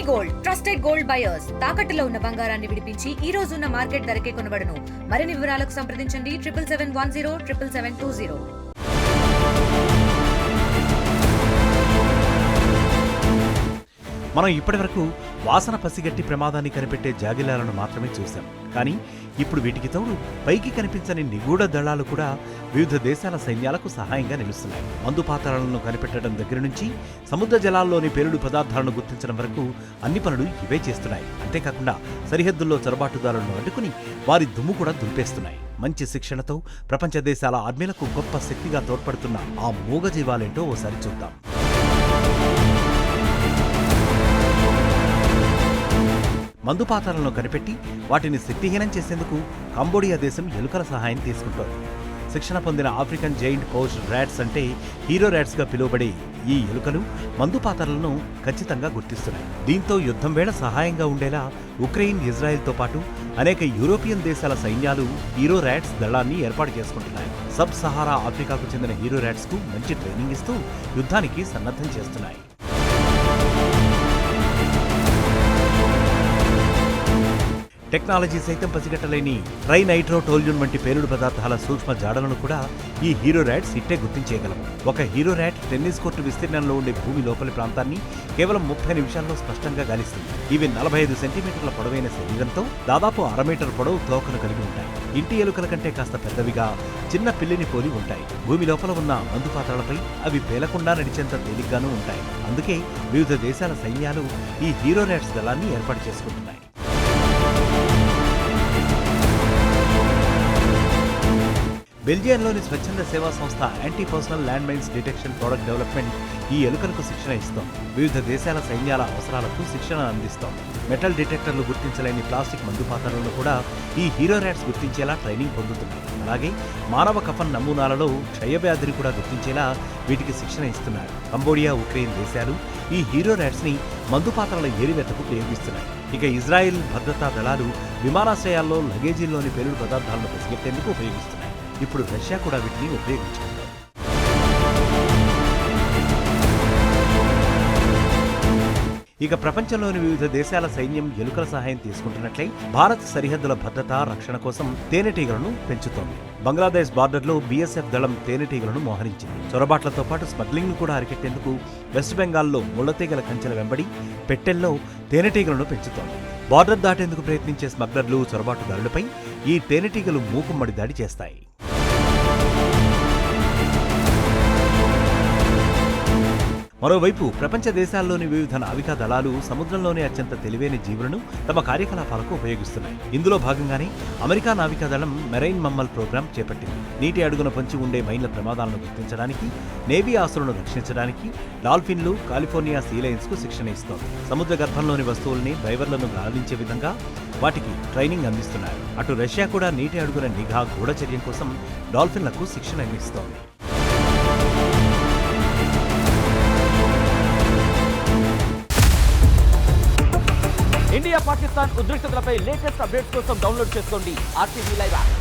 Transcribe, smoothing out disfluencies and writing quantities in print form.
Gold trusted gold buyers తాకట్టులో ఉన్న బంగారాన్ని విడిపించి ఈ రోజు ఉన్న మార్కెట్ ధరకే కొనబడును. మరిన్ని వివరాలకు సంప్రదించండి 7710 మనం ఇప్పటివరకు వాసన పసిగట్టి ప్రమాదాన్ని కనిపెట్టే జాగిలాలను మాత్రమే చూశాం. కానీ ఇప్పుడు వీటికి తోడు పైకి కనిపించని నిగూఢ దళాలు కూడా వివిధ దేశాల సైన్యాలకు సహాయంగా నిలుస్తున్నాయి. మందు పాత్రలను కనిపెట్టడం దగ్గర నుంచి సముద్ర జలాల్లోని పేలుడు పదార్థాలను గుర్తించడం వరకు అన్ని పనులు ఇవే చేస్తున్నాయి. అంతేకాకుండా సరిహద్దుల్లో చొరబాటుదారులను అడ్డుకుని వారి దుమ్ము కూడా దులిపేస్తున్నాయి. మంచి శిక్షణతో ప్రపంచ దేశాల ఆర్మీలకు గొప్ప శక్తిగా తోడ్పడుతున్న ఆ మూగజీవాలేంటో ఓసారి చూద్దాం. మందుపాత్రలను కనిపెట్టి వాటిని శక్తిహీనం చేసేందుకు కంబోడియా దేశం ఎలుకల సహాయం తీసుకుంటోంది. శిక్షణ పొందిన ఆఫ్రికన్ జైంట్ పౌచ్ ర్యాట్స్ అంటే హీరో ర్యాట్స్గా పిలువబడే ఈ ఎలుకలు మందుపాత్రలను ఖచ్చితంగా గుర్తిస్తున్నాయి. దీంతో యుద్ధం వేళ సహాయంగా ఉండేలా ఉక్రెయిన్, ఇజ్రాయెల్తో పాటు అనేక యూరోపియన్ దేశాల సైన్యాలు హీరో ర్యాట్స్ దళాన్ని ఏర్పాటు చేసుకుంటున్నాయి. సబ్ సహారా ఆఫ్రికాకు చెందిన హీరో ర్యాట్స్కు మంచి ట్రైనింగ్ ఇస్తూ యుద్ధానికి సన్నద్ధం చేస్తున్నాయి. టెక్నాలజీ సైతం పసిగట్టలేని ట్రైనైట్రోటోల్యూన్ వంటి పేలుడు పదార్థాల సూక్ష్మ జాడలను కూడా ఈ హీరో ర్యాట్స్ ఇట్టే గుర్తించేయగలవు. ఒక హీరో ర్యాట్ టెన్నిస్ కోర్టు విస్తీర్ణంలో ఉండే భూమి లోపలి ప్రాంతాన్ని కేవలం 30 నిమిషాల్లో స్పష్టంగా గాలిస్తుంది. ఇవి 45 సెంటీమీటర్ల పొడవైన శరీరంతో దాదాపు 1/2 మీటర్ పొడవు తోకను కలిగి ఉంటాయి. ఇంటి ఎలుకల కంటే కాస్త పెద్దవిగా చిన్న పిల్లిని పోలి ఉంటాయి. భూమి లోపల ఉన్న మందు పాత్రలపై అవి పేలకుండా నడిచేంత తేలిగ్గానూ ఉంటాయి. అందుకే వివిధ దేశాల సైన్యాలు ఈ హీరో ర్యాట్స్ దళాన్ని ఏర్పాటు చేసుకుంటున్నాయి. బెల్జియంలోని స్వచ్ఛంద సేవా సంస్థ anti personnel land mines detection product development ఈ ఎలుకలకు శిక్షణ ఇస్తోంది. వివిధ దేశాల సైన్యాల అవసరాలకు శిక్షణ అందిస్తోంది. మెటల్ డిటెక్టర్లు గుర్తించలేని ప్లాస్టిక్ మందు పాత్రలను కూడా ఈ హీరో ర్యాట్స్ గుర్తించేలా ట్రైనింగ్ పొందుతున్నాయి. అలాగే మానవ కఫన్ నమూనాలలో క్షయవ్యాధిని కూడా గుర్తించేలా వీటికి శిక్షణ ఇస్తున్నారు. కంబోడియా, ఉక్రెయిన్ దేశాలు ఈ హీరో ర్యాట్స్ ని మందు పాత్రల ఏరివేతకు ఉపయోగిస్తున్నాయి. ఇక ఇజ్రాయెల్ భద్రతా దళాలు విమానాశ్రయాల్లో లగేజీల్లోని పేలుడు పదార్థాలను పసిగట్టేందుకు ఉపయోగిస్తున్నాయి. ఇప్పుడు రష్యా కూడా వీటిని ఉపయోగించుకుంటుంది. ఇక ప్రపంచంలోని వివిధ దేశాల సైన్యం ఎలుకల సహాయం తీసుకుంటున్నట్లే భారత్ సరిహద్దుల భద్రత, రక్షణ కోసం తేనెటీగలను పెంచుతోంది. బంగ్లాదేశ్ బార్డర్లో బీఎస్ఎఫ్ దళం తేనెటీగలను మోహరించింది. చొరబాట్లతో పాటు స్మగ్లింగ్ ను కూడా అరికెట్టేందుకు వెస్ట్ బెంగాల్లో ముళ్లతీగల కంచెల వెంబడి పెట్టెల్లో తేనెటీగలను పెంచుతోంది. బార్డర్ దాటేందుకు ప్రయత్నించే స్మగ్లర్లు, చొరబాటుదారులపై ఈ తేనెటీగలు మూకుమ్మడి దాడి చేస్తాయి. మరోవైపు ప్రపంచ దేశాల్లోని వివిధ నావికా దళాలు సముద్రంలోని అత్యంత తెలివైన జీవులను తమ కార్యకలాపాలకు ఉపయోగిస్తున్నాయి. ఇందులో భాగంగానే అమెరికా నావికా దళం మెరైన్ మమ్మల్ ప్రోగ్రాం చేపట్టింది. నీటి అడుగున పొంచి ఉండే మైన్ల ప్రమాదాలను గుర్తించడానికి, నేవీ ఆస్తులను రక్షించడానికి డాల్ఫిన్లు, కాలిఫోర్నియా సీ లయన్స్ కు శిక్షణ ఇస్తోంది. సముద్ర గర్భంలోని వస్తువుల్ని, డ్రైవర్లను గాలించే విధంగా వాటికి ట్రైనింగ్ అందిస్తున్నారు. అటు రష్యా కూడా నీటి అడుగున నిఘా, గూఢచర్యం కోసం డాల్ఫిన్లకు శిక్షణ ఇస్తోంది. ఇండియా పాకిస్తాన్ ఉద్రిక్తతలపై లేటెస్ట్ అప్డేట్స్ కోసం డౌన్లోడ్ చేసుకోండి RTV లైవ్ యాప్.